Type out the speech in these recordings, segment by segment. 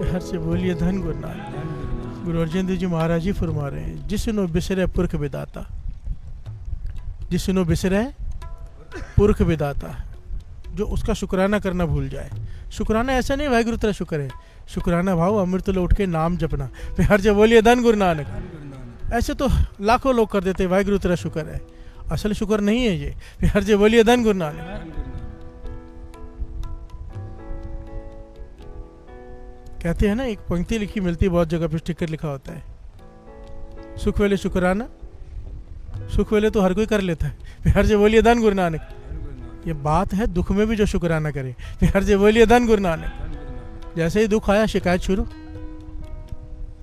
हर से बोलिए धन गुरु नानक। गुरु अर्जन देव जी महाराज जी फरमा रहे हैं, जिसनो बिसरे पुरख विदाता, जिसनो बिसरे पुरख विदाता, जो उसका शुक्राना करना भूल जाए। शुक्राना ऐसा नहीं वाहिगुरु तेरा शुक्र है, शुक्राना भाव अमृत लो उठ के नाम जपना। हर जब बोलिए धन गुरु नानक। ऐसे तो लाखों लोग कर देते वाहिगुरु तेरा शुक्र है, असल शुक्र नहीं है ये। हर जब बोलिए धन गुरु नानक। कहते हैं ना, एक पंक्ति लिखी मिलती है बहुत जगह पे, स्टिकर लिखा होता है, सुख वेले शुक्राना। सुख वेले तो हर कोई कर लेता है। हर जब बोलिए धन गुरु नानक। ये बात है दुख में भी जो शुक्राना करे। हर जब बोलिए धन गुरु नानक। जैसे ही दुख आया शिकायत शुरू।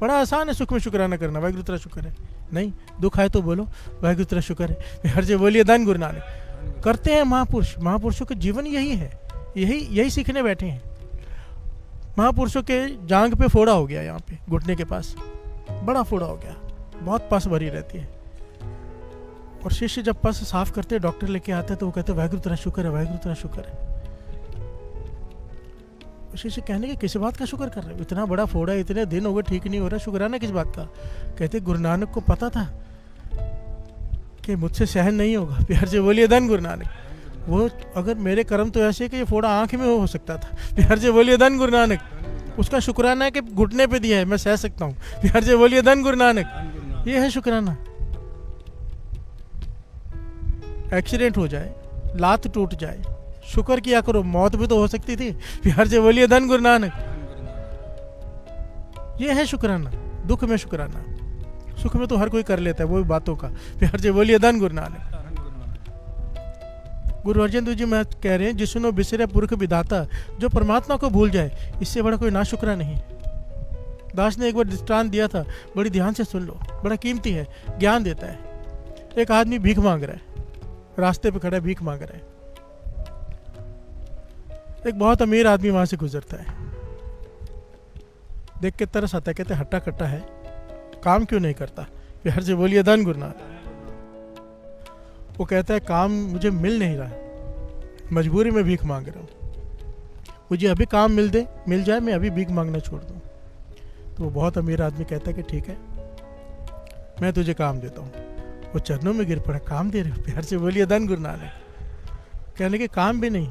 बड़ा आसान है सुख में शुक्राना करना, वाहिगुरु तेरा शुक्र है। नहीं, दुख आए तो बोलो वाहिगुरु तेरा शुक्र है। हर जब बोलिए धन गुरु नानक। करते हैं महापुरुष, महापुरुषों का जीवन यही है, यही सीखने बैठे हैं। महापुरुषों के जांग पे फोड़ा हो गया, यहाँ पे घुटने के पास बड़ा फोड़ा हो गया, बहुत पस भरी रहती है। और शिष्य जब पस साफ करते, डॉक्टर लेके आते तो वो कहते वाहिगुरु तेरा शुक्र है, वाहिगुरु तेरा शुक्र है। शिष्य कहने के किस बात का शुक्र कर रहे हो, इतना बड़ा फोड़ा है, इतने दिन हो गए ठीक नहीं हो रहा, शुक्राना किस बात का। कहते गुरु नानक को पता था कि मुझसे सहन नहीं होगा। प्यार से बोलिए धन गुरु नानक। वो अगर मेरे कर्म तो ऐसे कि ये फोड़ा आंख में हो सकता था। प्यार से बोलिए धन गुरु नानक। उसका शुक्राना है कि घुटने पे दिया है, मैं सह सकता हूँ। प्यार से बोलिए धन गुरु नानक। ये है शुक्राना। एक्सीडेंट हो जाए, लात टूट जाए, शुक्र किया करो, मौत भी तो हो सकती थी। प्यार से बोलिए धन गुरु नानक। ये है शुक्राना, दुख में शुक्राना। सुख में तो हर कोई कर लेता है, वो भी बातों का। प्यार से बोलिए धन गुरु नानक। गुरु अर्जन देव जी मैं कह रहे हैं, जिसनो बिसरे पुरख विधाता, जो परमात्मा को भूल जाए, इससे बड़ा कोई नाशुक्रा नहीं। दास ने एक बार दृष्टांत दिया था, बड़ी ध्यान से सुन लो, बड़ा कीमती है, ज्ञान देता है। एक आदमी भीख मांग रहा है, रास्ते पे खड़ा है, भीख मांग रहा है। एक बहुत अमीर आदमी वहां से गुजरता है, देख के तरस आता है, कहते हट्टा कट्टा है, काम क्यों नहीं करता। प्यार से बोलिए धन गुरु नानक। वो कहता है काम मुझे मिल नहीं रहा, मजबूरी में भीख मांग रहा हूँ, मुझे अभी काम मिल जाए, मैं अभी भीख मांगना छोड़ दूँ। तो वो बहुत अमीर आदमी कहता है कि ठीक है, मैं तुझे काम देता हूँ। वो चरणों में गिर पड़ा, काम दे रहे हो। प्यार से बोलिए धन गुरु नानक। कहने के काम भी नहीं,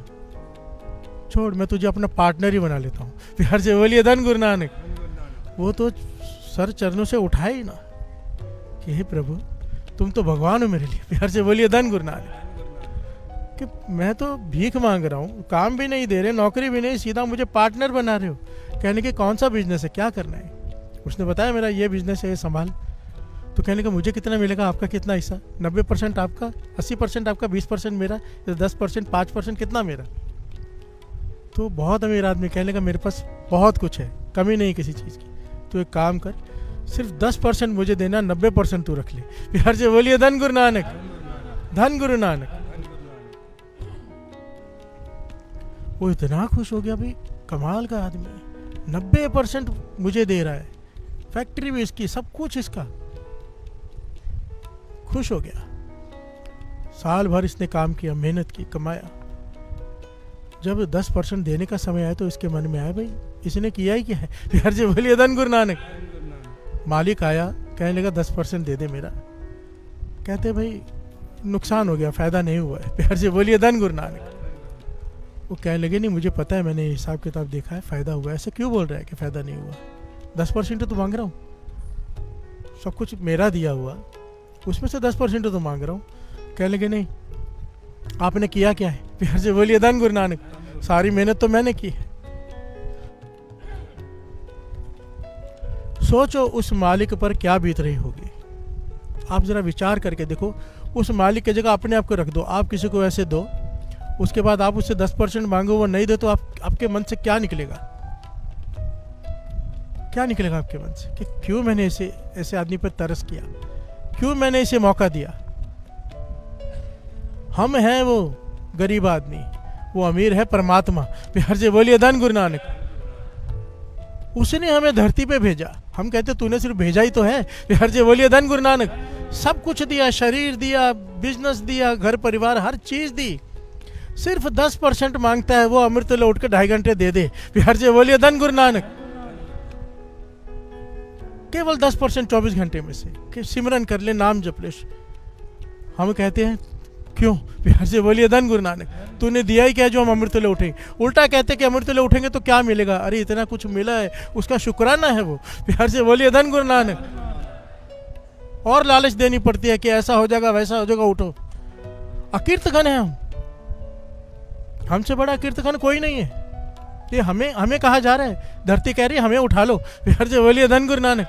छोड़, मैं तुझे अपना पार्टनर ही बना लेता हूँ। प्यार से बोलिए धन गुरु नानक। वो तो सर चरणों से उठाए ही ना कि हे प्रभु तुम तो भगवान हो मेरे लिए। प्यार से बोलिए धन गुरु नानक। कि मैं तो भीख मांग रहा हूँ, काम भी नहीं दे रहे, नौकरी भी नहीं, सीधा मुझे पार्टनर बना रहे हो। कहने के कौन सा बिजनेस है, क्या करना है। उसने बताया मेरा ये बिजनेस है, ये संभाल। तो कहने का मुझे कितना मिलेगा, आपका कितना हिस्सा। 90% आपका, 80% आपका, 20% मेरा, 10%, 5% कितना मेरा। तो बहुत अमीर आदमी कहने का मेरे पास बहुत कुछ है, कमी नहीं किसी चीज़ की। तो एक काम कर, सिर्फ 10% मुझे देना, 90% तू रख ले। प्यार से बोलिए धन गुरु नानक। धन गुरु नानक। वो इतना खुश हो गया, भाई कमाल का आदमी, 90% मुझे दे रहा है, फैक्ट्री भी इसकी, सब कुछ इसका। खुश हो गया। साल भर इसने काम किया, मेहनत की, कमाया। जब 10% देने का समय आया तो इसके मन में आया, भाई इसने किया ही क्या है। प्यार से बोलिए धन गुरु नानक। मालिक आया, कहने लगा 10% दे दे मेरा। कहते भाई नुकसान हो गया, फायदा नहीं हुआ है। प्यार से बोलिए धन गुरु नानक। वो कहने लगे नहीं, मुझे पता है, मैंने हिसाब किताब देखा है, फायदा हुआ है। ऐसे क्यों बोल रहा है कि फायदा नहीं हुआ। 10% तो मांग रहा हूँ, सब कुछ मेरा दिया हुआ, उसमें से 10% तो मांग रहा हूँ। कहने लगे नहीं, आपने किया क्या है। प्यार से बोलिए धन गुरु नानक। सारी मेहनत तो मैंने की है। सोचो उस मालिक पर क्या बीत रही होगी। आप जरा विचार करके देखो, उस मालिक की जगह अपने आप को रख दो। आप किसी को ऐसे दो, उसके बाद आप उससे 10% मांगो, वो नहीं दे, तो आपके मन से क्या निकलेगा। क्या निकलेगा आपके मन से कि क्यों मैंने ऐसे आदमी पर तरस किया, क्यों मैंने इसे मौका दिया। हम हैं वो गरीब आदमी, वो अमीर है परमात्मा। प्यार से बोलिए धन गुरु नानक। उसने हमें धरती पे भेजा, हम कहते तूने सिर्फ भेजा ही तो है। प्यार से बोलिए धन गुरु नानक। सब कुछ दिया, शरीर दिया, बिजनेस दिया, घर परिवार, हर चीज दी। सिर्फ 10% मांगता है, वो अमृत लौट के 2.5 घंटे दे दे। प्यार से बोलिए धन गुरु नानक। केवल 10% 24 घंटे में से कि सिमरन कर ले, नाम जप ले। हम कहते हैं क्यों? प्यार से बोलिए धन गुरु नानक। तूने दिया ही क्या जो हम अमृतुल्य उठेंगे? उल्टा कहते कि अमृतुल्य उठेंगे तो क्या मिलेगा? अरे इतना कुछ मिला है, उसका शुक्राना है वो। प्यार से बोलिए धन गुरु नानक। और लालच देनी पड़ती है कि ऐसा हो जाएगा, वैसा हो जाएगा, उठो। अकीर्तघन है हम, हमसे बड़ा अकीर्तघन कोई नहीं है। ये हमें कहा जा रहा है, धरती कह रही है हमें उठा लो। प्यार से बोलिए धन गुरु नानक।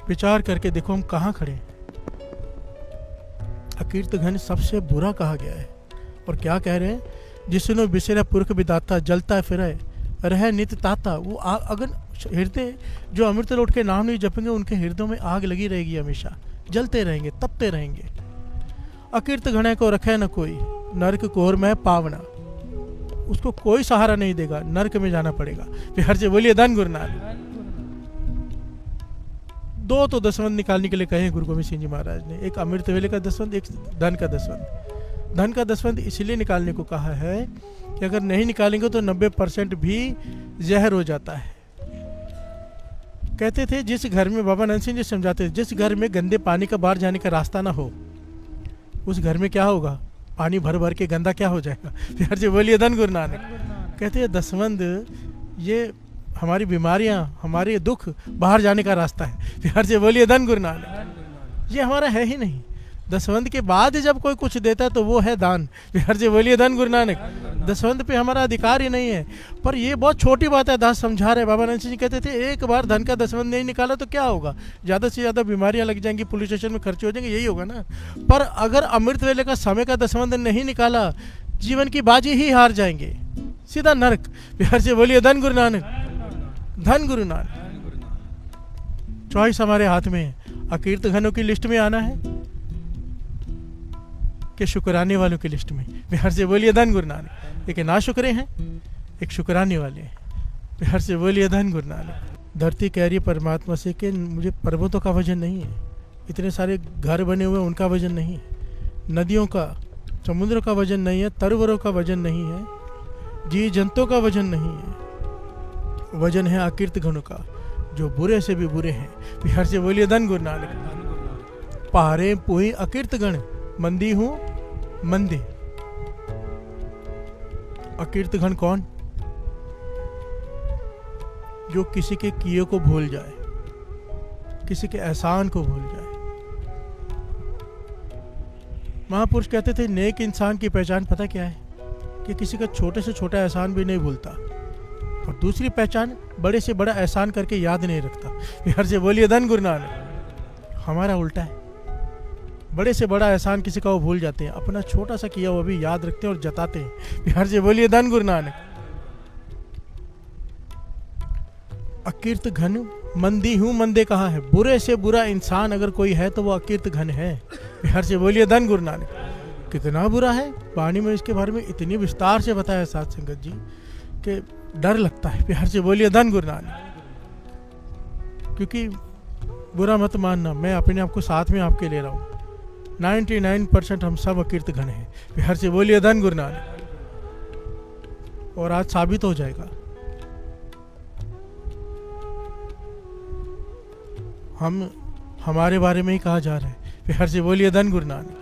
विचार करके देखो हम कहाँ खड़े हैं। अकीर्तघन सबसे बुरा कहा गया है। और क्या कह रहे हैं? जिसनो बिसरा पुरख विदाता, जलता फिरे रह नित ताता। वो अगर हृदय जो अमृत लौट के नाम नहीं जपेंगे, उनके हृदयों में आग लगी रहेगी, हमेशा जलते रहेंगे, तपते रहेंगे। अकीर्त घने को रखे न कोई, नरक कोर में पावना। उसको कोई सहारा नहीं देगा, नरक में जाना पड़ेगा। फिर से बोलिए धन गुरु नानक। दो तो दसवंत निकालने के लिए कहे गुरु गोविंद सिंह जी महाराज ने, एक अमृत वेले का दसवंत, एक धन का दसवंत। धन का दसवंत इसलिए निकालने को कहा है कि अगर नहीं निकालेंगे तो 90% भी जहर हो जाता है। कहते थे जिस घर में, बाबा नंद सिंह जी समझाते थे, जिस घर में गंदे पानी का बाहर जाने का रास्ता ना हो, उस घर में क्या होगा? पानी भर भर के गंदा क्या हो जाएगा? प्यार से बोलिए धन गुरु नानक। कहते हैं दसवंद ये हमारी बीमारियां, हमारे दुख बाहर जाने का रास्ता है। प्यार से बोलिए धन गुरु नानक। ये हमारा है ही नहीं। दसवंत के बाद जब कोई कुछ देता है तो वो है दान। प्यार से बोलिए धन गुरु नानक। दसवंत पे हमारा अधिकार ही नहीं है। पर ये बहुत छोटी बात है, दास समझा रहे। बाबा नंद सिंह जी कहते थे एक बार धन का दसवंत नहीं निकाला तो क्या होगा? ज़्यादा से ज़्यादा बीमारियां लग जाएंगी, पुलिस स्टेशन में खर्चे हो जाएंगे, यही होगा ना। पर अगर अमृत वेले का समय का दसवंत नहीं निकाला, जीवन की बाजी ही हार जाएंगे, सीधा नरक। प्यार से बोलिए धन गुरु नानक। धन गुरु नानक। चॉइस हमारे हाथ में है। अकीर्त घनों की लिस्ट में आना है कि शुक्राने वालों की लिस्ट में? बिहार से बोलिए धन गुरु नानक। एक ना शुक्रे हैं, एक शुक्राने वाले हैं। बिहार से बोलिए धन गुरु नानक। धरती कह रही है परमात्मा से कि मुझे पर्वतों का वजन नहीं है, इतने सारे घर बने हुए उनका वजन नहीं है, नदियों का, समुद्र का वजन नहीं है, तरवरों का वजन नहीं है, जीव जंतुओं का वजन नहीं है। वजन है अकीर्त घनों का, जो बुरे से भी बुरे हैं। बिहार से बोलिए धन गुरु नानक। पहाड़े पुही अकीर्त गण, मंदी हूं मंदे। अकीर्त घन कौन? जो किसी के किए को भूल जाए, किसी के एहसान को भूल जाए। महापुरुष कहते थे नेक इंसान की पहचान पता क्या है? कि किसी का छोटे से छोटा एहसान भी नहीं भूलता, और दूसरी पहचान बड़े से बड़ा एहसान करके याद नहीं रखता। बिहार से बोलिए धन गुरु नानक। हमारा उल्टा है, बड़े से बड़ा एहसान किसी का वो भूल जाते हैं, अपना छोटा सा किया वो भी याद रखते हैं और जताते हैं। बिहार से बोलिए धन गुरु नानक। अकीर्त घन मंदी हूं मंदे कहा है। बुरे से बुरा इंसान अगर कोई है तो वो अकीर्त घन है। बिहार से बोलिए धन गुरु नानक। कितना बुरा है, वाणी में इसके बारे में इतनी विस्तार से बताया साथ संगत जी कि डर लगता है। बिहार से बोलिए धन गुरु नानक। क्योंकि बुरा मत मानना, मैं अपने आप को साथ में आपके ले रहा हूं। 99% हम सब अकीर्त घन हैं। बिहार से बोलिए धन गुरु नानक। और आज साबित हो जाएगा। हम हमारे बारे में ही कहा जा रहा है। बिहार से बोलिए धन गुरु नानक।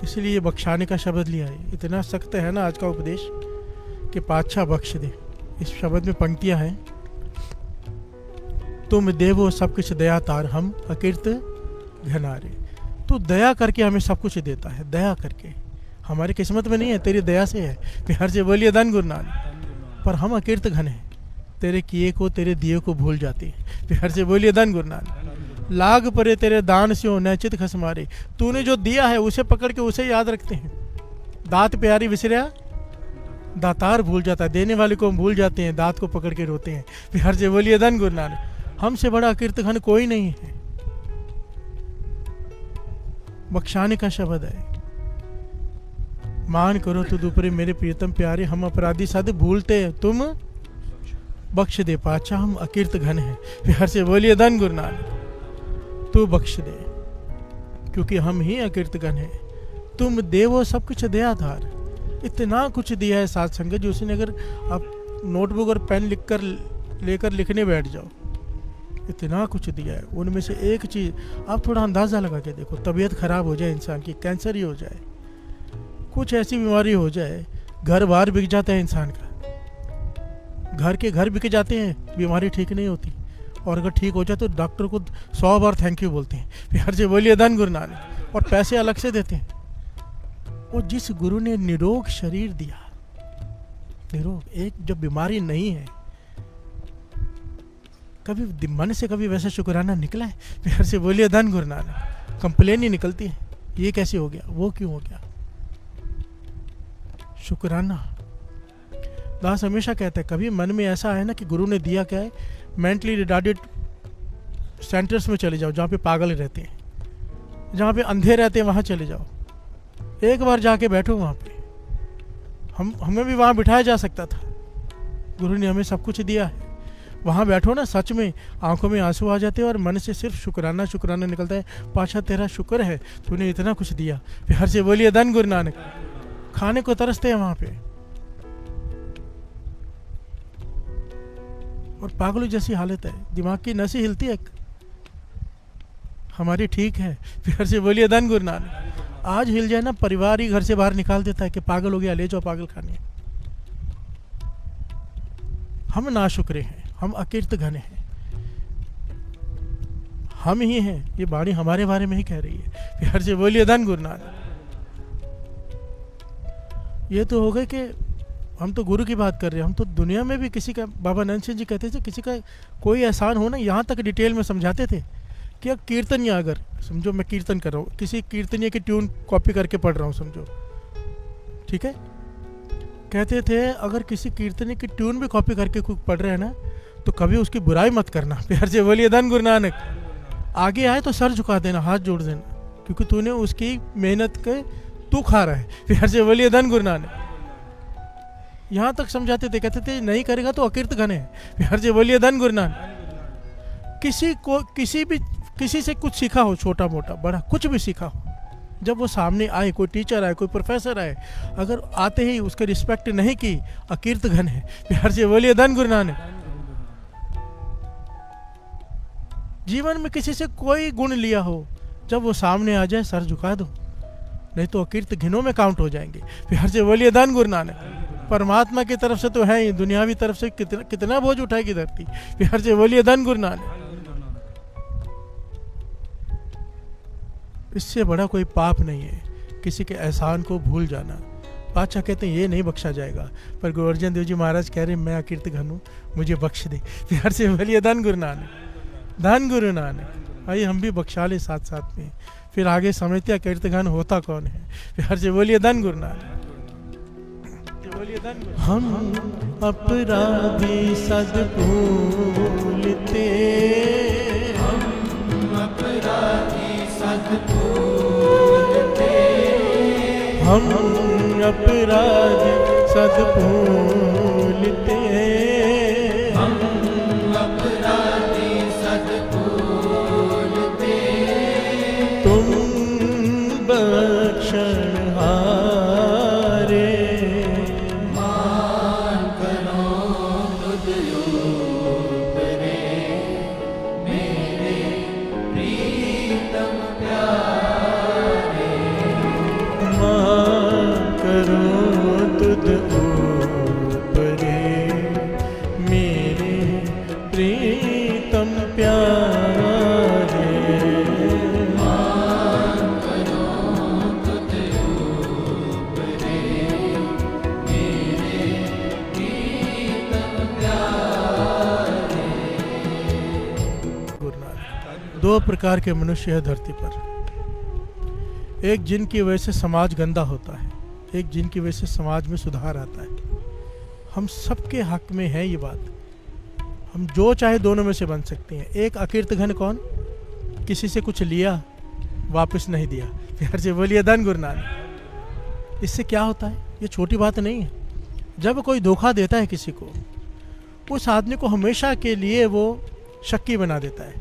इसलिए बख्शाने का शब्द लिया है। इतना सख्त है ना आज का उपदेश कि पातशाह बख्श दे। इस शब्द में पंक्तियां हैं, तुम देवो सब कुछ दया तार, हम अकीर्त घनारे। तू दया करके हमें सब कुछ देता है, दया करके। हमारी किस्मत में नहीं है, तेरी दया से है। बिहार से बोलिए धन गुरु नानक। पर हम अकीर्त घन हैं, तेरे किए को, तेरे दिए को भूल जाते हैं। बिहार से बोलिए धन गुरु नानक। लाग परे तेरे दान से हो नैचित खस मारे। तूने जो दिया है उसे पकड़ के उसे याद रखते हैं। दात प्यारी विसरिया दातार भूल जाता है। देने वाले को हम भूल जाते हैं, दात को पकड़ के रोते हैं। बिहार से बोलिए धन गुरु नानक। हमसे बड़ा अकीर्त घन कोई नहीं है। बख्शाने का शब्द है। मान करो तो दुपरे मेरे प्रियतम प्यारे, हम अपराधी सद भूलते हैं, तुम बख्श दे पातशाह, हम अकीर्त घन हैं। बिहार से बोलिए धन गुरु नानक। तू बख्श दे, क्योंकि हम ही अकीर्त घन हैं। तुम देवो सब कुछ दे आधार। इतना कुछ दिया है साथ संगत जी, उसी ने अगर आप नोटबुक और पेन लेकर लिखने बैठ जाओ, इतना कुछ दिया है। उनमें से एक चीज़ आप थोड़ा अंदाज़ा लगा के देखो, तबीयत खराब हो जाए इंसान की, कैंसर ही हो जाए, कुछ ऐसी बीमारी हो जाए, घर बार बिक जाता है इंसान का, घर के घर बिक जाते हैं, बीमारी ठीक नहीं होती। और अगर ठीक हो जाए तो डॉक्टर को 100 बार थैंक यू बोलते हैं, प्यार से बोलिए धन गुरु नानक, और पैसे अलग से देते हैं। और जिस गुरु ने निरोग शरीर दिया, निरोग, एक जब बीमारी नहीं है, कभी मन से कभी वैसे शुक्राना निकला है? प्यार से बोलिए धन गुरु नानक। कंप्लेन ही निकलती है, ये कैसे हो गया, वो क्यों हो गया। शुक्राना। दास हमेशा कहता है, कभी मन में ऐसा है ना कि गुरु ने दिया क्या है, मेंटली रिटार्डेड सेंटर्स में चले जाओ, जहाँ पे पागल रहते हैं, जहाँ पे अंधे रहते हैं, वहाँ चले जाओ, एक बार जाके बैठो वहाँ पे। हमें भी वहाँ बिठाया जा सकता था, गुरु ने हमें सब कुछ दिया है। वहाँ बैठो ना, सच में आंखों में आंसू आ जाते हैं और मन से सिर्फ शुक्राना शुक्राना निकलता है। पाशा तेरा शुक्र है, तूने इतना कुछ दिया। प्यार से बोलिए धन गुरु नानक। खाने को तरसते हैं वहाँ पे, और पागलों जैसी हालत है, दिमाग की नसें हिलती है हमारी, ठीक है। प्यार से बोलिए धन गुरु नानक। आज हिल जाए ना, परिवार ही घर से बाहर निकाल देता है कि पागल हो गया, ले जाओ पागल खाने। हम नाशुक्रे हैं, हम अकीर्त घन हैं, हम ही हैं। ये वाणी हमारे बारे में ही कह रही है। प्यार से बोलिए धन गुरु नानक। ये तो हो गए कि हम तो गुरु की बात कर रहे हैं, हम तो दुनिया में भी किसी का, बाबा नंद सिंह जी कहते थे, किसी का कोई एहसान हो ना, यहाँ तक डिटेल में समझाते थे कि अब कीर्तन, या अगर समझो मैं कीर्तन कर रहा हूँ, किसी कीर्तनीय की ट्यून कॉपी करके पढ़ रहा हूँ समझो, ठीक है, कहते थे अगर किसी कीर्तनीय की ट्यून भी कॉपी करके कोई पढ़ रहे हैं ना, तो कभी उसकी बुराई मत करना। प्यार से बोलिए धन गुरु नानक। आगे आए तो सर झुका देना, हाथ जोड़ देना, क्योंकि तूने उसकी मेहनत के तू खा रहा है। प्यार से बोलिए धन गुरु नानक। यहाँ तक समझाते थे, कहते थे नहीं करेगा तो अकीर्त घन है। प्यार से बोलिए धन गुरु नानक। किसी से कुछ सीखा हो, छोटा मोटा बड़ा कुछ भी सीखा हो, जब वो सामने आए, कोई टीचर आए, कोई प्रोफेसर आए, अगर आते ही उसके रिस्पेक्ट नहीं की, अकीर्त घन है। प्यार से बोलिए धन गुरु नानक। जीवन में किसी से कोई गुण लिया हो, जब वो सामने आ जाए सर झुका दो, नहीं तो अकीर्त घिनों में काउंट हो जाएंगे। प्यार से बोलिए धन गुरु नानक। परमात्मा की तरफ से तो है ही, दुनियावी तरफ से कितना बोझ उठाएगी धरती। प्यार से बोलिए धन गुरु नानक। इससे बड़ा कोई पाप नहीं है किसी के एहसान को भूल जाना। बादशाह कहते हैं ये नहीं बख्शा जाएगा, पर गुरु अर्जन देव जी महाराज कह रहे हैं मैं अकीर्त घन हूँ, मुझे बख्श दे। प्यार से बोलिए धन गुरु नानक। धन गुरु नानक। भाई हम भी बख्शा ले साथ साथ में, फिर आगे समझते अकीर्त घन होता कौन है। प्यार से बोलिए धन गुरु नानक। हम अपराधी सद भूलते, हम अपराधी सद भूलते, हम अपराधी सद भूलते, हम अपराधी सद भूलते, तुम बख्शनहारे, मान करो तुझ ऊपरे, मेरे प्रीतम प्यारे, मान करो तुझ ऊपरे, मेरे प्रीतम प्यारे, मान करो तुझ ऊपरे, मेरे प्रीतम प्यारे। गुरु नानक। दो प्रकार के मनुष्य है धरती पर, एक जिनकी वजह से समाज गंदा होता है, एक जिनकी वजह से समाज में सुधार आता है। हम सबके हक में है ये बात, हम जो चाहे दोनों में से बन सकते हैं। एक अकीर्त घन कौन, किसी से कुछ लिया वापस नहीं दिया। प्यार से बोलिए धन गुरु नानक। इससे क्या होता है, ये छोटी बात नहीं है। जब कोई धोखा देता है किसी को, उस आदमी को हमेशा के लिए वो शक्की बना देता है,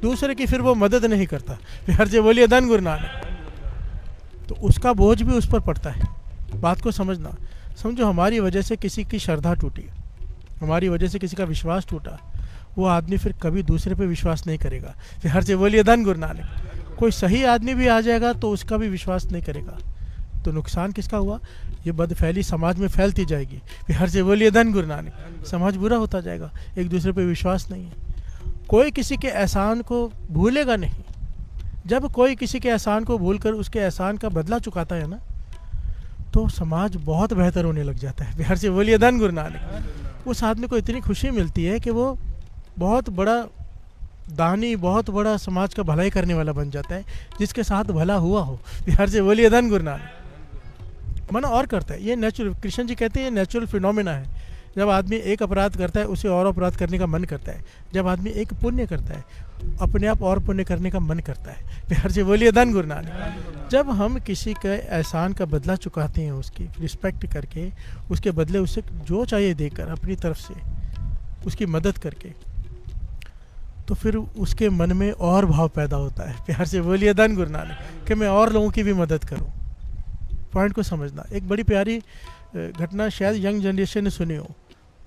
दूसरे की फिर वो मदद नहीं करता। प्यार से बोलिए धन गुरु नानक। तो उसका बोझ भी उस पर पड़ता है। बात को समझना। समझो हमारी वजह से किसी की श्रद्धा टूटी, हमारी वजह से किसी का विश्वास टूटा, वो आदमी फिर कभी दूसरे पे विश्वास नहीं करेगा। फिर हर से बोलिए धन गुरु नानक। कोई सही आदमी भी आ जाएगा तो उसका भी विश्वास नहीं करेगा, तो नुकसान किसका हुआ? ये बदफैली समाज में फैलती जाएगी। फिर हर से बोलिए धन गुरु नानक। समाज बुरा होता जाएगा, एक दूसरे पे विश्वास नहीं है। कोई किसी के एहसान को भूलेगा नहीं। जब कोई किसी के एहसान को भूलकर उसके एहसान का बदला चुकाता है ना, तो समाज बहुत बेहतर होने लग जाता है। बिहार से बोलिए धन गुरु नानक। उस आदमी को इतनी खुशी मिलती है कि वो बहुत बड़ा दानी, बहुत बड़ा समाज का भलाई करने वाला बन जाता है, जिसके साथ भला हुआ हो। बिहार से बोलिए धन गुरु नानक। मन और करता है, ये नेचुरल, कृष्ण जी कहते हैं ये नेचुरल फिनोमेना है। जब आदमी एक अपराध करता है उसे और अपराध करने का मन करता है। जब आदमी एक पुण्य करता है अपने आप और पुण्य करने का मन करता है। बिहार से बोलिए धन गुरु नानक। जब हम किसी के एहसान का बदला चुकाते हैं, उसकी रिस्पेक्ट करके, उसके बदले उसे जो चाहिए देकर, अपनी तरफ से उसकी मदद करके, तो फिर उसके मन में और भाव पैदा होता है। प्यार से बोलिए धन गुरु नानक कि मैं और लोगों की भी मदद करूं। पॉइंट को समझना। एक बड़ी प्यारी घटना शायद यंग जनरेशन ने सुनी हो,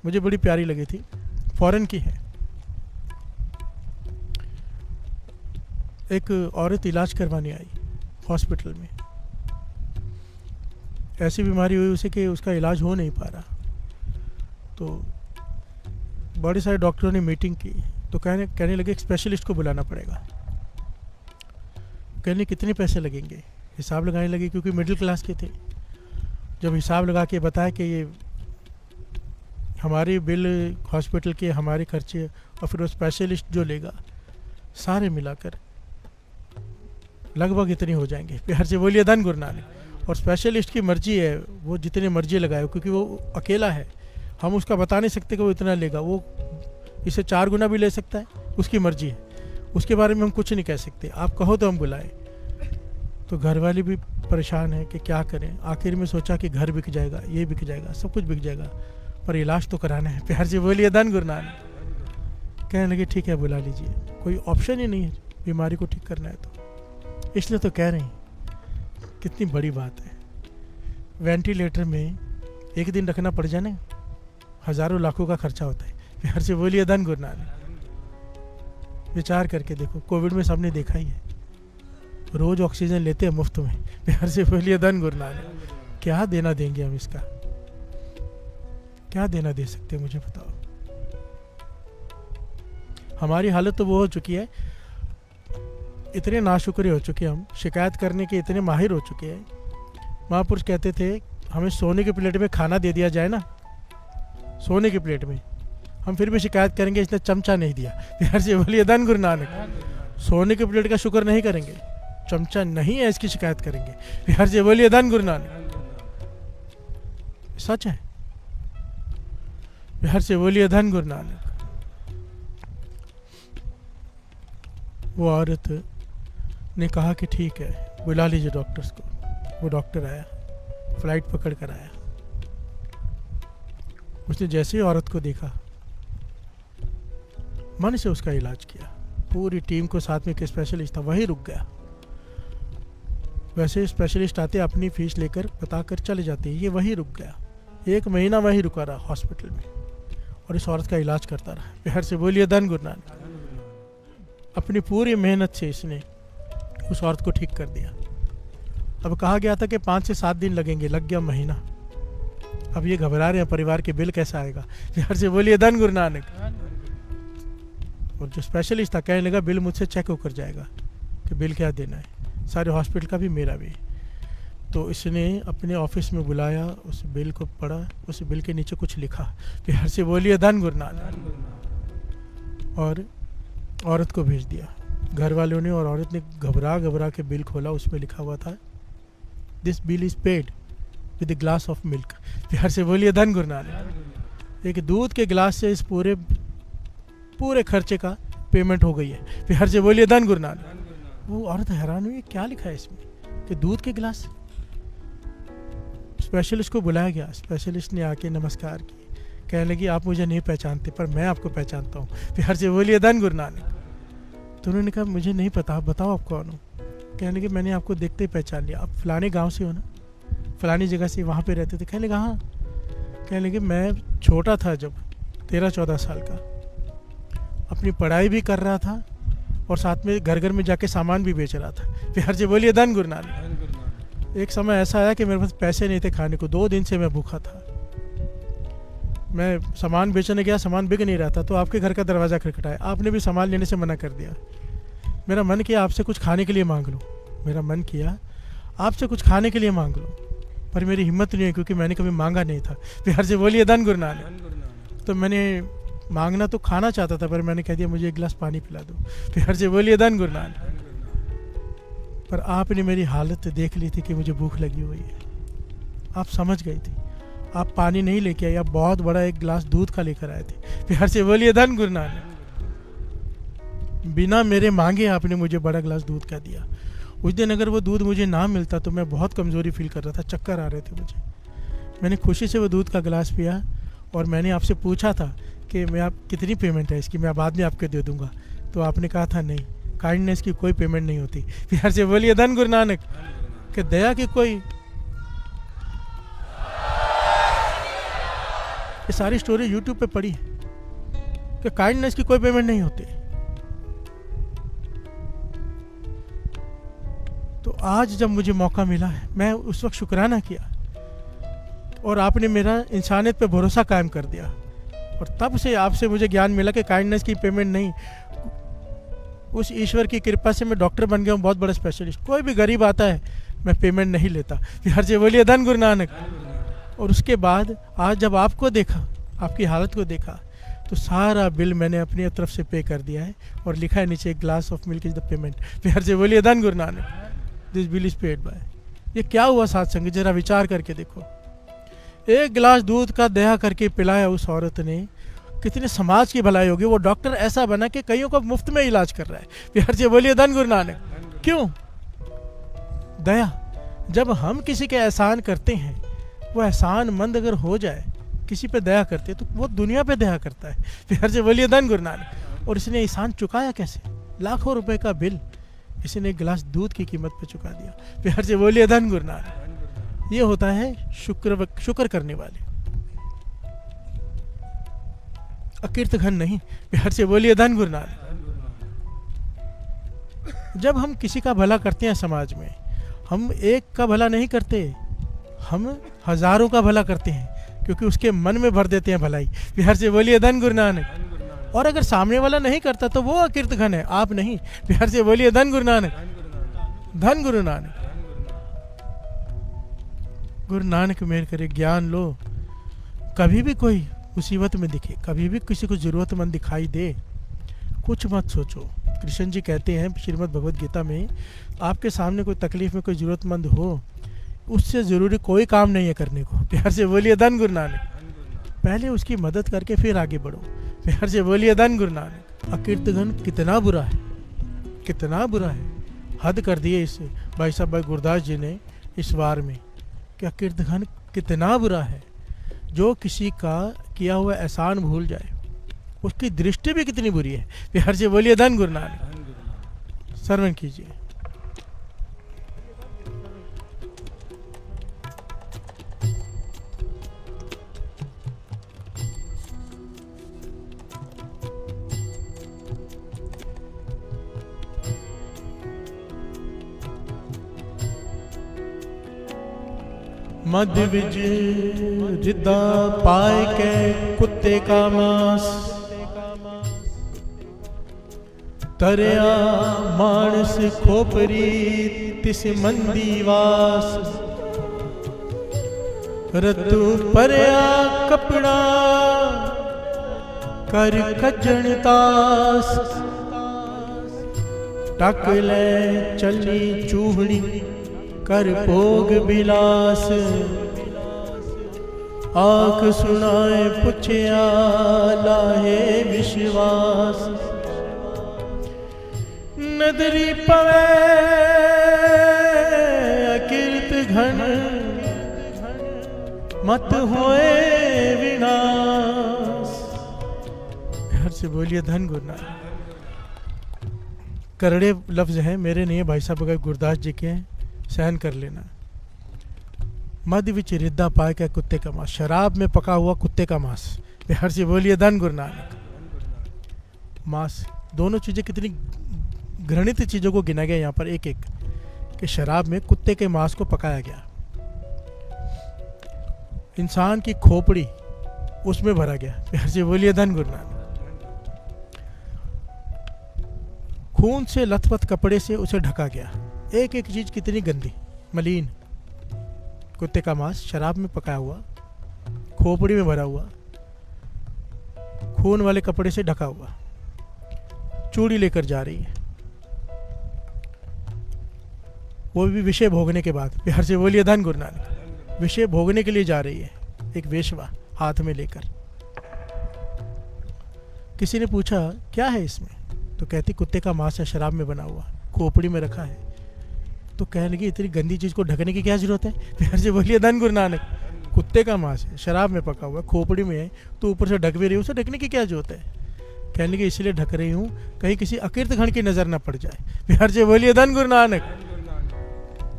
मुझे बड़ी प्यारी लगी थी, फॉरेन की है। एक औरत इलाज करवाने आई हॉस्पिटल में। ऐसी बीमारी हुई उसे कि उसका इलाज हो नहीं पा रहा। तो बड़े सारे डॉक्टरों ने मीटिंग की, तो कहने लगे एक स्पेशलिस्ट को बुलाना पड़ेगा। कहने कितने पैसे लगेंगे, हिसाब लगाने लगे, क्योंकि मिडिल क्लास के थे। जब हिसाब लगा के बताया कि ये हमारी बिल हॉस्पिटल के, हमारे खर्चे और फिर वो स्पेशलिस्ट जो लेगा, सारे मिलाकर लगभग इतने हो जाएंगे। प्यार से बोलिए धन गुरु नानक। और स्पेशलिस्ट की मर्जी है, वो जितने मर्जी लगाए, क्योंकि वो अकेला है। हम उसका बता नहीं सकते कि वो इतना लेगा, वो इसे 4 गुना भी ले सकता है, उसकी मर्जी है। उसके बारे में हम कुछ नहीं कह सकते। आप कहो तो हम बुलाएं। तो घर वाले भी परेशान है कि क्या करें। आखिर में सोचा कि घर बिक जाएगा, ये बिक जाएगा, सब कुछ बिक जाएगा, पर इलाज तो कराना है। प्यार से बोलिए धन गुरु नानक। कहने लगे ठीक है बुला लीजिए, कोई ऑप्शन ही नहीं है बीमारी को ठीक करना है तो। इसलिए तो कह रहे हैं कितनी बड़ी बात है। वेंटिलेटर में एक दिन रखना पड़ जाए ना, हज़ारों लाखों का खर्चा होता है। प्यार से बोलिए धन गुरु नानक। विचार करके देखो, कोविड में सबने देखा ही है, रोज ऑक्सीजन लेते हैं मुफ्त में। प्यार से बोलिए धन गुरु नानक। क्या देना देंगे हम इसका, क्या देना दे सकते हैं, मुझे बताओ। हमारी हालत तो वो हो चुकी है, इतने नाशुक्रे हो चुके हैं, हम शिकायत करने के इतने माहिर हो चुके हैं। महापुरुष कहते थे हमें सोने की प्लेट में खाना दे दिया जाए ना, सोने की प्लेट में, हम फिर भी शिकायत करेंगे इसने चमचा नहीं दिया। प्यार से बोलिए धन गुरु नानक। सोने की प्लेट का शुक्र नहीं करेंगे, चमचा नहीं है इसकी शिकायत करेंगे। प्यार से बोलिए धन गुरु नानक। सच है। प्यार से बोलिए धन गुरु नानक। वो औरत ने कहा कि ठीक है बुला लीजिए डॉक्टर्स को। वो डॉक्टर आया, फ्लाइट पकड़ कर आया। उसने जैसे ही औरत को देखा, मन से उसका इलाज किया। पूरी टीम को साथ में एक स्पेशलिस्ट था, वही रुक गया। वैसे स्पेशलिस्ट आते अपनी फीस लेकर बताकर चले जाते, ये वही रुक गया। 1 महीना वही रुका रहा हॉस्पिटल में और इस औरत का इलाज करता रहा। प्यार से बोलिए धन गुरु नानक। अपनी पूरी मेहनत से इसने उस औरत को ठीक कर दिया। अब कहा गया था कि 5 से 7 दिन लगेंगे, लग गया महीना। अब ये घबरा रहे हैं परिवार के बिल कैसा आएगा। प्यार से बोलिए धन गुरु नानक। और जो स्पेशलिस्ट था कहने लगा बिल मुझसे चेक होकर जाएगा कि बिल क्या देना है, सारे हॉस्पिटल का भी मेरा भी। तो इसने अपने ऑफिस में बुलाया, उस बिल को पढ़ा, उस बिल के नीचे कुछ लिखा। प्यार से बोलिए धन गुरु नानक। और औरत को भेज दिया घर वालों ने, और औरत ने घबरा के बिल खोला। उसमें लिखा हुआ था this bill is paid with the glass of milk. प्यार से बोलिए धन गुरु नानक। एक दूध के गिलास से इस पूरे खर्चे का पेमेंट हो गई है। प्यार से बोलिए धन गुरु नानक। वो औरत हैरान हुई, क्या लिखा है इसमें कि दूध के गिलास। स्पेशलिस्ट को बुलाया गया। स्पेशलिस्ट ने आके नमस्कार की, कहने लगी आप मुझे नहीं पहचानते पर मैं आपको पहचानता हूँ। प्यार से बोलिए धन गुरु नानक। तो उन्होंने कहा मुझे नहीं पता, बताओ आप कौन हो। कहने लगे मैंने आपको देखते ही पहचान लिया, आप फलाने गांव से हो ना, फलानी जगह से वहाँ पे रहते थे? कहने लगा हाँ। कहने लगे मैं छोटा था जब, 13-14 साल का, अपनी पढ़ाई भी कर रहा था और साथ में घर घर में जाके सामान भी बेच रहा था। प्यार से बोलिए धन गुरु नानक। एक समय ऐसा आया कि मेरे पास पैसे नहीं थे खाने को, 2 दिन से मैं भूखा था। मैं सामान बेचने गया, सामान बिक नहीं रहा था, तो आपके घर का दरवाज़ा खटखटाया, आपने भी सामान लेने से मना कर दिया। मेरा मन किया आपसे कुछ खाने के लिए मांग लूँ, मेरा मन किया आपसे कुछ खाने के लिए मांग लूँ, पर मेरी हिम्मत नहीं है क्योंकि मैंने कभी मांगा नहीं था। प्यार से बोलिए धन गुरु नानक। तो मैंने मांगना तो खाना चाहता था, पर मैंने कह दिया मुझे एक गिलास पानी पिला दो। प्यार से बोलिए धन गुरु नानक। पर आपने मेरी हालत देख ली थी कि मुझे भूख लगी हुई है, आप समझ गई थी, आप पानी नहीं लेके आए, आप बहुत बड़ा एक गिलास दूध का लेकर आए थे। प्यार से बोलिए धन गुरु नानक। बिना मेरे मांगे आपने मुझे बड़ा गिलास दूध का दिया। उस दिन अगर वो दूध मुझे ना मिलता तो मैं बहुत कमज़ोरी फील कर रहा था, चक्कर आ रहे थे मुझे। मैंने खुशी से वो दूध का गिलास पिया और मैंने आपसे पूछा था कि मैं आप कितनी पेमेंट है इसकी, मैं बाद में आपको दे दूंगा। तो आपने कहा था नहीं, काइंडनेस की कोई पेमेंट नहीं होती। प्यार से बोलिए धन गुरु नानक। कि दया की कोई, ये सारी स्टोरी यूट्यूब पे पड़ी है कि काइंडनेस की कोई पेमेंट नहीं होती। तो आज जब मुझे मौका मिला है, मैं उस वक्त शुक्राना किया और आपने मेरा इंसानियत पे भरोसा कायम कर दिया। और तब से आपसे मुझे ज्ञान मिला कि काइंडनेस की पेमेंट नहीं, उस ईश्वर की कृपा से मैं डॉक्टर बन गया हूँ, बहुत बड़ा स्पेशलिस्ट। कोई भी गरीब आता है मैं पेमेंट नहीं लेता। प्यार से बोलिए धन गुरु नानक। और उसके बाद आज जब आपको देखा, आपकी हालत को देखा, तो सारा बिल मैंने अपनी तरफ से पे कर दिया है और लिखा है नीचे glass of milk is the payment. प्यार से बोलिए धन Guru Nanak. This bill is paid by. ये क्या हुआ साथ संग, जरा विचार करके देखो। एक गिलास दूध का दया करके पिलाया उस औरत ने, कितने समाज की भलाई होगी। वो डॉक्टर ऐसा बना कि कईयों को मुफ्त में इलाज कर रहा है। प्यार से बोलिए धन गुरु नानक। क्यों? दया। जब हम किसी के एहसान करते हैं, वो एहसान मंद अगर हो जाए, किसी पे दया करते तो वो दुनिया पे दया करता है। प्यार से बोलिए धन गुरु नानक। और इसने एहसान चुकाया कैसे? लाखों रुपए का बिल इसने एक गिलास दूध की कीमत पे चुका दिया। प्यार से बोलिए धन गुरु नानक। ये होता है शुक्र करने वाले, अकीर्त घन नहीं। प्यार से बोलिए धन गुरु नानक। जब हम किसी का भला करते हैं समाज में, हम एक का भला नहीं करते, हम हजारों का भला करते हैं, क्योंकि उसके मन में भर देते हैं भलाई। प्यार से बोलिए धन गुरु नानक। और अगर सामने वाला नहीं करता तो वो अकीर्त घन है, आप नहीं। प्यार से बोलिए धन गुरु नानक। धन गुरु नानक। गुरु नानक मेहर करे, ज्ञान लो। कभी भी कोई मुसीबत में दिखे, कभी भी किसी को जरूरतमंद दिखाई दे, कुछ मत सोचो। कृष्ण जी कहते हैं श्रीमद् भगवद गीता में, आपके सामने कोई तकलीफ में कोई जरूरतमंद हो, उससे ज़रूरी कोई काम नहीं है करने को। प्यार से बोलिए धन गुरु नानक। पहले उसकी मदद करके फिर आगे बढ़ो। प्यार से बोलिए धन गुरु नानक। अकीर्तघन कितना बुरा है, कितना बुरा है। हद कर दिए इस भाई साहब भाई गुरदास जी ने इस वार में कि अकीर्तघन कितना बुरा है। जो किसी का किया हुआ एहसान भूल जाए, उसकी दृष्टि भी कितनी बुरी है। प्यार से बोलिए धन गुरु नानक। श्रवण कीजिए। मद विज रिदा पाए के कुत्ते का मांस, तरया मानस खोपरी तिस मंदी वास। रतु परया कपड़ा कर खजन तास, टक ले चली चूहड़ी कर भोग बिलास। आख सुनाए पुछया लाहे विश्वास। नदरी पवे अकीर्त घन, मत होए विनाश। घर से बोलिए धन गुरु नानक। करड़े लफ्ज़ हैं, मेरे नहीं है भाई साहब, अगर गुरदास जी के हैं, सहन कर लेना। मद विच रिद्दा पाए क्या कुत्ते का मांस, शराब में पका हुआ कुत्ते का मांस। बिहार से बोलिए धन गुरु नानक। मांस, दोनों चीज़ें कितनी घृणित चीज़ों को गिना गया यहाँ पर एक एक, कि शराब में कुत्ते के मांस को पकाया गया। इंसान की खोपड़ी उसमें भरा गया। बिहार से बोलिए धन गुरु नानक। खून से लथपथ कपड़े से उसे ढका गया। एक एक चीज कितनी गंदी मलिन, कुत्ते का मांस शराब में पकाया हुआ, खोपड़ी में भरा हुआ, खून वाले कपड़े से ढका हुआ, चूड़ी लेकर जा रही है, वो भी विषय भोगने के बाद। बिहार से बोलिए धन गुरु नानक। विषय भोगने के लिए जा रही है एक वेश्वा हाथ में लेकर। किसी ने पूछा क्या है इसमें, तो कहती कुत्ते का मांस है, शराब में बना हुआ, खोपड़ी में रखा है। तो कहने लगी इतनी गंदी चीज को ढकने की क्या जरूरत है। बिहार से बोलिए धन गुरु नानक। कुत्ते का मांस है, शराब में पका हुआ, खोपड़ी में है, तो ऊपर से ढक भी रही, उसे ढकने की क्या जरूरत है। कहने लगी इसलिए ढक रही हूँ कहीं किसी अकीर्तघन की नजर न पड़ जाए। बिहार से बोलिए धन गुरु नानक।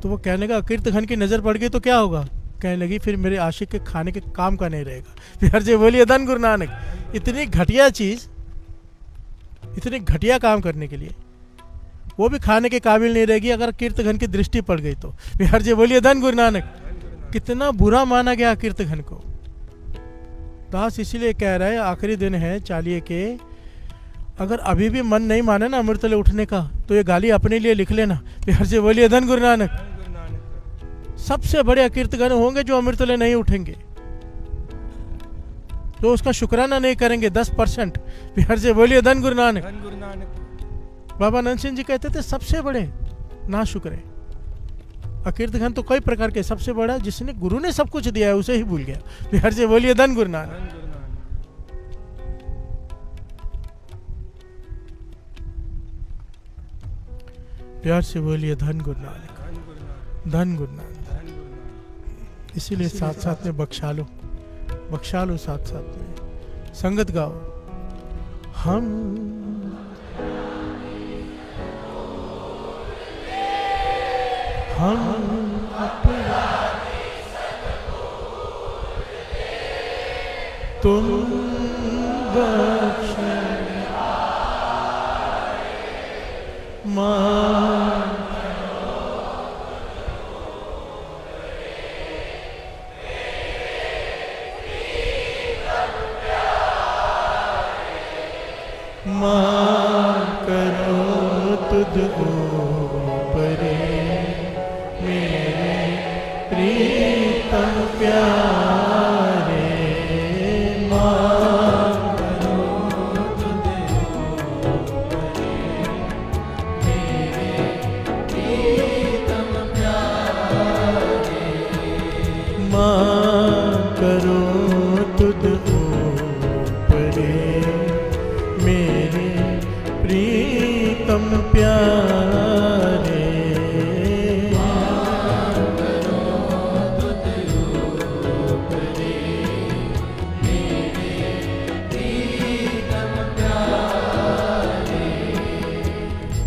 तो वो कहने का अकीर्तघन की नजर पड़ गई तो क्या होगा। कहने लगी फिर मेरे आशिक के खाने के काम का नहीं रहेगा। बिहार से बोलिए धन गुरु नानक। इतनी घटिया चीज, इतने घटिया काम करने के लिए वो भी खाने के काबिल नहीं रहेगी अगर कीर्तघन की दृष्टि पड़ गई तो। बिहार जी बोलिए धन गुरु नानक। कितना बुरा माना गया कीर्तघन को। दास इसीलिए कह रहा है आखिरी दिन है चालिये के, अगर अभी भी मन नहीं माने ना अमृतले उठने का तो ये गाली अपने लिए लिख लेना। बिहार जी बोलिए धन गुरु नानक। सबसे बड़े कीर्तघन होंगे जो अमृतले नहीं उठेंगे, तो उसका शुक्राना नहीं करेंगे 10%। बिहार से बोलिए धन गुरु नानक। बाबा नंद सिंह जी कहते थे सबसे बड़े ना शुक्र है। अकीर्तघन तो कई प्रकार के, सबसे बड़ा जिसने गुरु ने सब कुछ दिया है उसे ही भूल गया। बिहार से बोलिए धन गुरु नानक। बिहार से बोलिए धन गुरु नानक, धन गुरु नानक। इसीलिए साथ साथ में बख्शा लो साथ साथ में संगत गाओ। हम तुम मां करो तुझ ऊपरे मेरे प्रीतम प्यारे। मां करो तुझ ऊपरे मेरे प्रीतम प्यारे। मां करो तुझ ऊपरे मेरे प्रीतम प्यारे।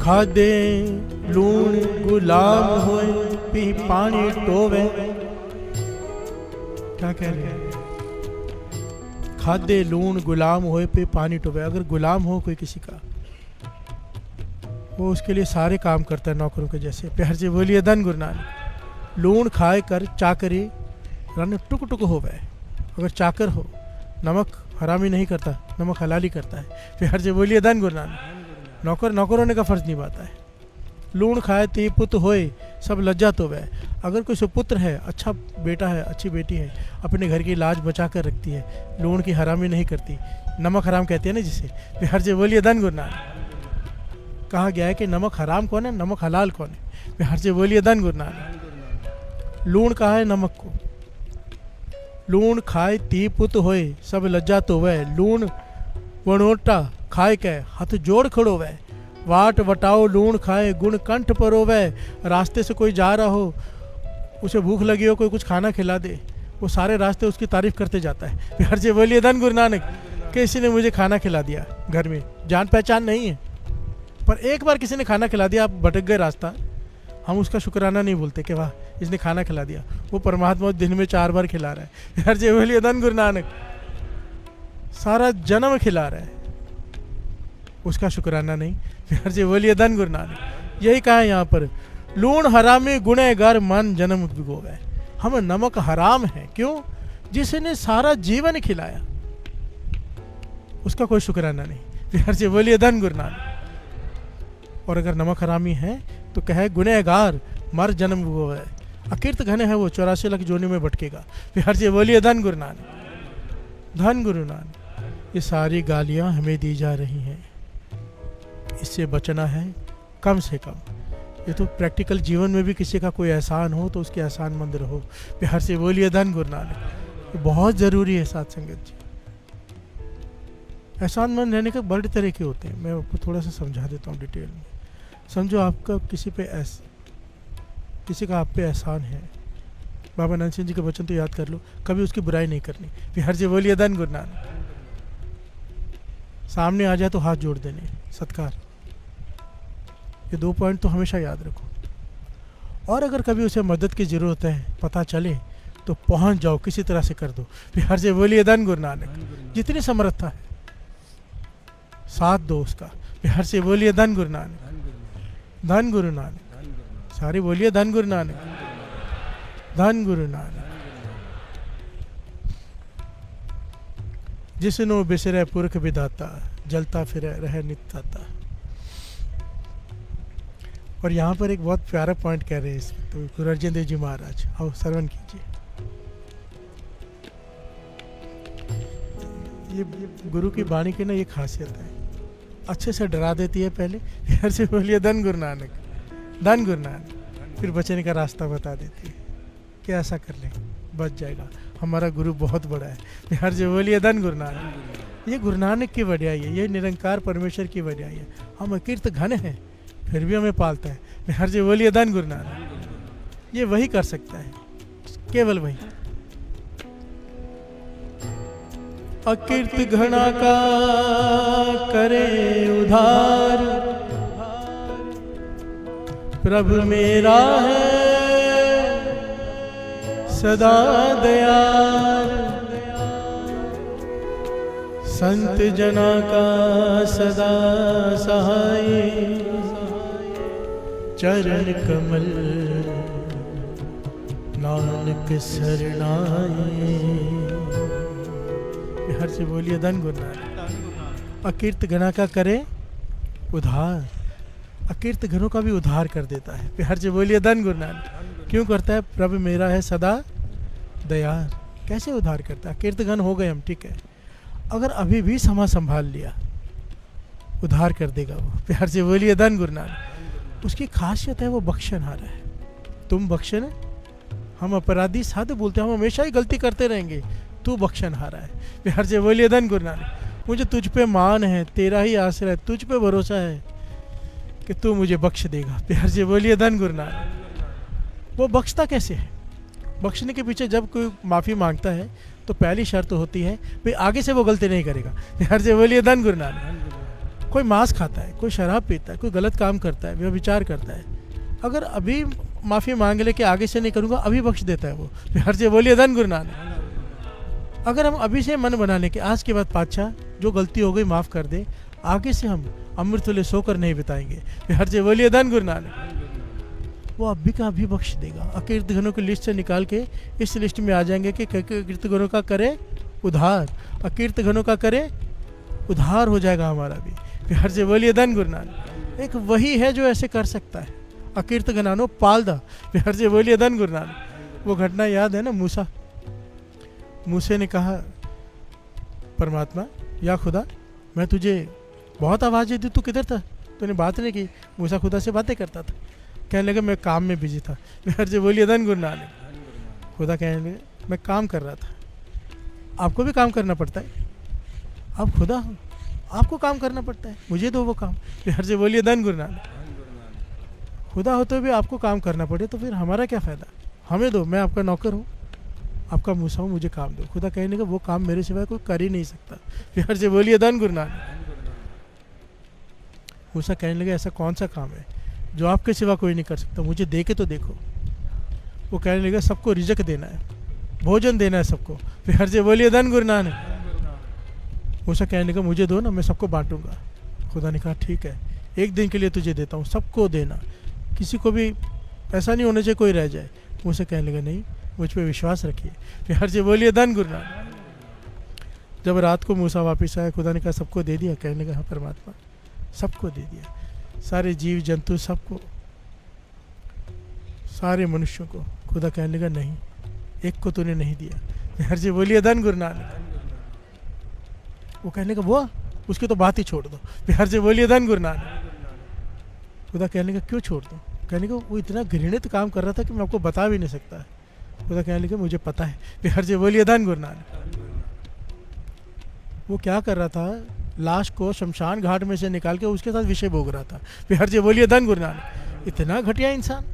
खादे लूण गुलाम होए पी पानी टोवे। क्या कह रहे हैं। खादे लूण गुलाम होए पे पानी टोवे। अगर गुलाम हो कोई किसी का, वो उसके लिए सारे काम करता है नौकरों के जैसे। प्यार से बोलिए धन गुरु नानक। लूण खाए कर चाकरी रन टुक टुक होवे। अगर चाकर हो, नमक हरामी नहीं करता, नमक हलाली करता है। प्यार से बोलिए धन गुरु नानक। नौकर नौकर होने का फर्ज निभाता है। लूण खाए ती पुत्र होए सब लज्जा तो वह। अगर कोई सुपुत्र है, अच्छा बेटा है, अच्छी बेटी है, अपने घर की लाज बचा कर रखती है, लूण की हरामी नहीं करती, नमक हराम कहते हैं ना जिसे। बिहार से बोलिए धन गुरु नानक। कहा गया है कि नमक हराम कौन है, नमक हलाल कौन है। बिहार से बोलिए धन गुरु नानक। लूण कहा है नमक को। लूण खाए ती पुत्र होए सब लज्जा तो वह। लूण वणोटा खाए के हाथ जोड़ खड़ो वह। वाट वटाओ लूण खाए गुण कंठ परोवे। रास्ते से कोई जा रहा हो, उसे भूख लगी हो, कोई कुछ खाना खिला दे, वो सारे रास्ते उसकी तारीफ करते जाता है। बिहार से बोलिए धन गुरु नानक। किसी ने मुझे खाना खिला दिया घर में, जान पहचान नहीं है पर एक बार किसी ने खाना खिला दिया, आप भटक गए रास्ता, हम उसका शुक्राना नहीं बोलते कि वाह इसने खाना खिला दिया। वो परमात्मा दिन में 4 बार खिला रहा है। हर जे बोलिए धन गुरु नानक, सारा जन्म खिला रहा है, उसका शुक्राना नहीं। हर जे बोलिए धन गुरु नानक। यही कहा है यहाँ पर, लूण हरामी गुनहगार मन जन्म भिगोवे। हम नमक हराम है, क्यों? जिसने सारा जीवन खिलाया, उसका कोई शुक्राना नहीं। हर जे बोलिए धन गुरु नानक। और अगर नमक हरामी है तो कहे गुनहगार मर जन्म वो है, अकीर्त घन है वो 84 लाख जोनी में भटकेगा। हर जे बोलिए धन गुरु नानक, धन गुरु नानक। ये सारी गालियां हमें दी जा रही हैं, इससे बचना है कम से कम। ये तो प्रैक्टिकल जीवन में भी किसी का कोई एहसान हो तो उसके एहसान मंद रहो। हर से बोलिए धन गुरु नानक। ये बहुत ज़रूरी है साथ संगत जी। एहसान मंद रहने के बड़े तरह के होते हैं, मैं आपको थोड़ा सा समझा देता हूँ डिटेल में। समझो आपका किसी का आप पे एहसान है, बाबा नानक सिंह जी के वचन तो याद कर लो, कभी उसकी बुराई नहीं करनी। फिर हर से बोलिए धन गुरु नानक। सामने आ जाए तो हाथ जोड़ देने, सत्कार। ये 2 पॉइंट तो हमेशा याद रखो। और अगर कभी उसे मदद की ज़रूरत है, पता चले तो पहुंच जाओ, किसी तरह से कर दो। फिर हर से बोलिए धन गुरु नानक। जितनी समर्थता है साथ दो उसका। फिर हर से बोलिए धन गुरु नानक, धन गुरु नानक। सारी बोलिए धन गुरु नानक, धन गुरु नानक। जिसनो बिसरे पुरख विधाता, जलता फिरे रहे नित्याता। और यहाँ पर एक बहुत प्यारा पॉइंट कह रहे हैं इसमें, तो गुरु अर्जन देव जी महाराज, आओ श्रवण कीजिए। ये गुरु की वाणी की ना ये खासियत है, अच्छे से डरा देती है पहले। फिर से बोलिए धन गुरु नानक, धन गुरु नानक। फिर बचने का रास्ता बता देती है कि ऐसा कर ले बच जाएगा, हमारा गुरु बहुत बड़ा है। हर से बोलिए धन गुरु नानक। ये गुरु नानक की वड्याई है, ये निरंकार परमेश्वर की वड्याई है। हम अकीर्त घन हैं फिर भी हमें पालता है। हर से बोलिए धन गुरु नानक। ये वही कर सकता है, केवल वही। अकीर्त घना का करे उधार, प्रभु मेरा है सदा दयाल। संत जना का सदा सहाय, चरण कमल नानक शरणाए। हर से बोलिए धन गुरु नानक। अकीर्त गणा का करे उधार, अकीर्त घनों का भी उधार कर देता है। हर से बोलिए धन गुरु नानक। क्यों करता है? प्रभु मेरा है सदा दयाल। कैसे उधार करता है? अकीर्त घन हो गए हम, ठीक है, अगर अभी भी समा संभाल लिया उधार कर देगा वो। प्यार से बोलिए धन गुरु नानक। उसकी खासियत है वो बख्शनहारा है। तुम बख्शे, हम अपराधी साधु बोलते हैं, हम हमेशा ही गलती करते रहेंगे, तू बख्शनहारा है। प्यार से बोलिए धन गुरु नानक। मुझे तुझ पे मान है, तेरा ही आश्रय, तुझ पे भरोसा है कि तू मुझे बख्श देगा। प्यार से बोलिए धन गुरु नानक। वो बख्शता कैसे है? बख्शने के पीछे जब कोई माफ़ी मांगता है तो पहली शर्त होती है भाई आगे से वो गलती नहीं करेगा। प्यार से बोलिए धन गुरु नानक। कोई मांस खाता है, कोई शराब पीता है, कोई गलत काम करता है, व्यभिचार करता है, अगर अभी माफ़ी मांग ले कि आगे से नहीं करूँगा, अभी बख्श देता है वो। प्यार से बोलिए धन गुरु नानक। अगर हम अभी से मन बना लें कि आज के बाद पातशाह जो गलती हो गई माफ़ कर दे, आगे से हम अमृत तुल्य सोकर नहीं बिताएंगे। प्यार से बोलिए धन गुरु नानक। वो अभी का अभी बख्श देगा। अकीर्त घनों की लिस्ट से निकाल के इस लिस्ट में आ जाएंगे कि अकीर्त घनों का करे उधार, अकीर्त घनों का करे उधार हो जाएगा हमारा भी। प्यार से बोलिए धन गुरु नानक। एक वही है जो ऐसे कर सकता है। अकीर्त घनानो पाल दा। प्यार से बोलिए धन गुरु नानक। वो घटना याद है ना, मूसे ने कहा परमात्मा या खुदा, मैं तुझे बहुत आवाज़ें दी, तू किधर था? तूने बात नहीं की। मूसा खुदा से बातें करता था। कहने लगे मैं काम में बिजी था। प्यार से बोलिए धन गुरु नानक। खुदा कहने लगे मैं काम कर रहा था। आपको भी काम करना पड़ता है, आप खुदा हो, आपको काम करना पड़ता है, मुझे दो वो काम। प्यार से बोलिए धन गुरु नानक। खुदा होते हुए भी आपको काम करना पड़े तो फिर हमारा क्या फ़ायदा? हमें दो, मैं आपका नौकर हूँ, आपका मूसा हूँ, मुझे काम दो। खुदा कहने का वो काम मेरे सिवाय कोई कर ही नहीं सकता। प्यार से बोलिए धन गुरु नानक। मूसा कहने लगे ऐसा कौन सा काम है जो आपके सिवा कोई नहीं कर सकता, मुझे दे के तो देखो। वो कहने लगे सबको रिजक देना है, भोजन देना है सबको। फिर हर से बोलिए धन गुरु नानक। मूसा कहने लगा मुझे दो ना, मैं सबको बांटूंगा। खुदा ने कहा ठीक है, एक दिन के लिए तुझे देता हूँ, सबको देना, किसी को भी ऐसा नहीं होना चाहिए कोई रह जाए। मूसा कहने लगा नहीं, मुझ पर विश्वास रखिए। फिर हर से बोलिए धन गुरु नानक। जब रात को मूसा वापस आया, खुदा ने कहा सबको दे दिया? कहने लगा हाँ परमात्मा, सबको दे दिया, सारे जीव जंतु सबको, सारे मनुष्यों को। खुदा कहने लगा नहीं, एक को तूने नहीं दिया। हर जी बोलिए धन गुरु नानक। वो कहने लगा वो उसकी तो बात ही छोड़ दो। हर जी बोलिए धन गुरु नानक। खुदा कहने लगा क्यों छोड़ दो? कहने लगा वो इतना घृणित काम कर रहा था कि मैं आपको बता भी नहीं सकता। खुदा कहने लगा मुझे पता है। हर जी बोलिए धन गुरु नानक। वो क्या कर रहा था? लाश को शमशान घाट में से निकाल के उसके साथ विषय भोग रहा था। फिर जी बोलिए धन गुरु नानक। इतना घटिया इंसान,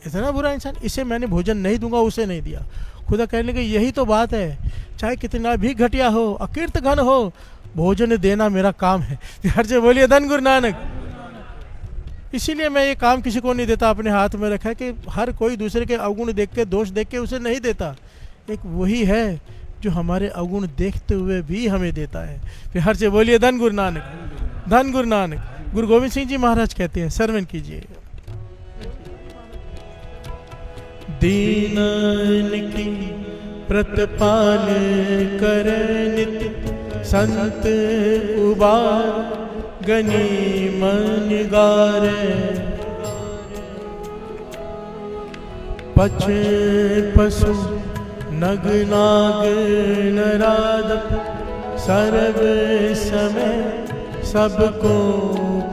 इतना बुरा इंसान, इसे मैंने भोजन नहीं दूंगा, उसे नहीं दिया। खुदा कहने लगे यही तो बात है, चाहे कितना भी घटिया हो, अकीर्त घन हो, भोजन देना मेरा काम है। हर जी बोलिए धन गुरु नानक। इसीलिए मैं ये काम किसी को नहीं देता, अपने हाथ में रखा है कि हर कोई दूसरे के अवगुण देख के, दोष देख के उसे नहीं देता। एक वही है जो हमारे अवगुण देखते हुए भी हमें देता है। फिर हर से बोलिए धन गुरु नानक, धन गुरु नानक। गुरु गोविंद सिंह जी महाराज कहते हैं, सरवण कीजिए। दीनन की प्रतिपाल कर नित, संत उबार गनी मन गारे। पछ पशु नग नाग नरादप, सर्व समय सबको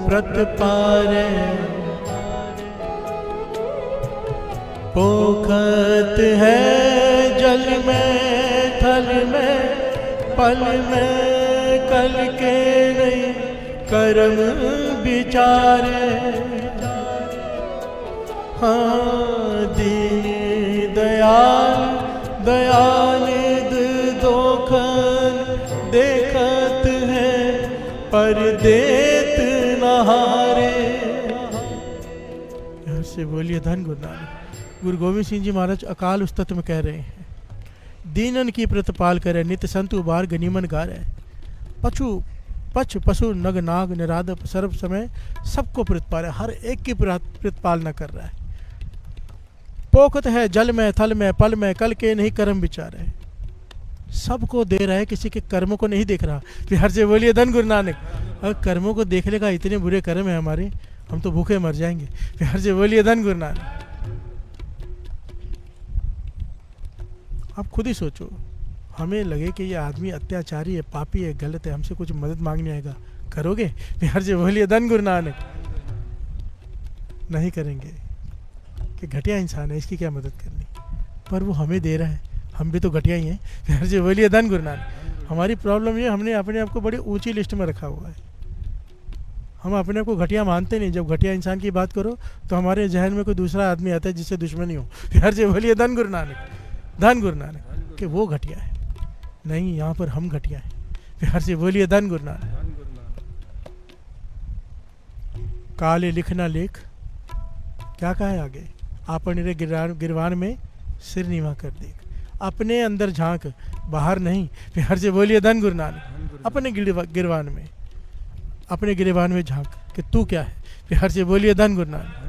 प्रतिपारे। पोखत है जल में थल में, पल में कल के नहीं कर्म विचारे। हाँ दीन दयाल दयानिध दोखन, देखत है पर देत नहारे। यहाँ से बोलिए धन गुरु नानक। गुरु गोविंद सिंह जी महाराज अकाल उस्तत में कह रहे हैं, दीनन की प्रतिपाल करे, नित्य संत उबार गनीमन गारे। पछ पशु नग नाग निराद सर्व समय सबको प्रतिपाल है, हर एक की प्रतिपालना कर रहा है। पोखत है जल में थल में, पल में कल के नहीं कर्म विचार है। सबको दे रहा है, किसी के कर्मों को नहीं देख रहा। फिर हर से बोलिए धन गुरु नानक। अगर कर्मों को देख लेगा, इतने बुरे कर्म है हमारे, हम तो भूखे मर जाएंगे। फिर हर से बोलिए धन गुरु नानक। आप खुद ही सोचो, हमें लगे कि ये आदमी अत्याचारी है, पापी है, गलत है, हमसे कुछ मदद मांगने आएगा, करोगे? फिर हर से बोलिए धन गुरु नानक। नहीं करेंगे कि घटिया इंसान है, इसकी क्या मदद करनी। पर वो हमें दे रहा है, हम भी तो घटिया ही हैं। फिर हर से बोलिए धन गुरु नानक। हमारी प्रॉब्लम ये, हमने अपने आप को बड़ी ऊंची लिस्ट में रखा हुआ है। हम अपने आप को घटिया मानते नहीं। जब घटिया इंसान की बात करो तो हमारे जहन में कोई दूसरा आदमी आता है जिससे दुश्मनी हो। फिर हर से बोलिए धन गुरु नानक, धन गुरु नानक, कि वो घटिया है। नहीं, यहाँ पर हम घटिया हैं। फिर हर से बोलिए धन गुरु नानक। काले लिखना लेख, क्या कहा है आगे? आपने गिरवान में सिर नीवा कर देख। अपने अंदर झांक, बाहर नहीं। फिर हर से बोलिए धन गुरु नानक। अपने गिरवान में, अपने गिरवान में झांक कि तू क्या है। फिर हर से बोलिए धन गुरु नानक।